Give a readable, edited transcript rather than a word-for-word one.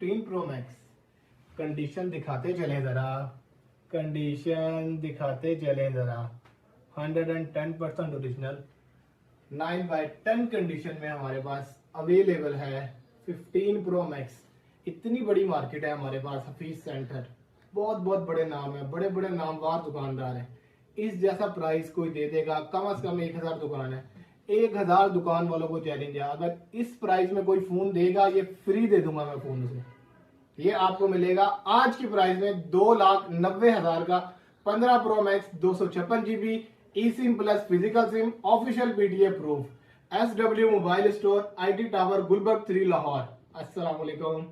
15 pro max condition दिखाते चले ज़रा, कंडीशन दिखाते चले ज़रा। 110% ओरिजिनल 9/10 कंडीशन में हमारे पास अवेलेबल है 15 प्रो मैक्स। इतनी बड़ी मार्केट है हमारे पास हफीज सेंटर, बहुत बहुत बड़े नाम है, बड़े बड़े नामवार दुकानदार हैं। इस जैसा प्राइस कोई दे देगा? कम से कम 1000 दुकान है, 1000 दुकान वालों को चैलेंज है, अगर इस प्राइस में कोई फोन देगा ये फ्री दे दूंगा मैं फोन उसे। ये आपको मिलेगा आज की प्राइस में 2,90,000 का 15 pro max 256 GB e SIM plus physical SIM official PDF proof. SW mobile store, IT tower, Gulberg 3 Lahore. अस्सलाम वालेकुम।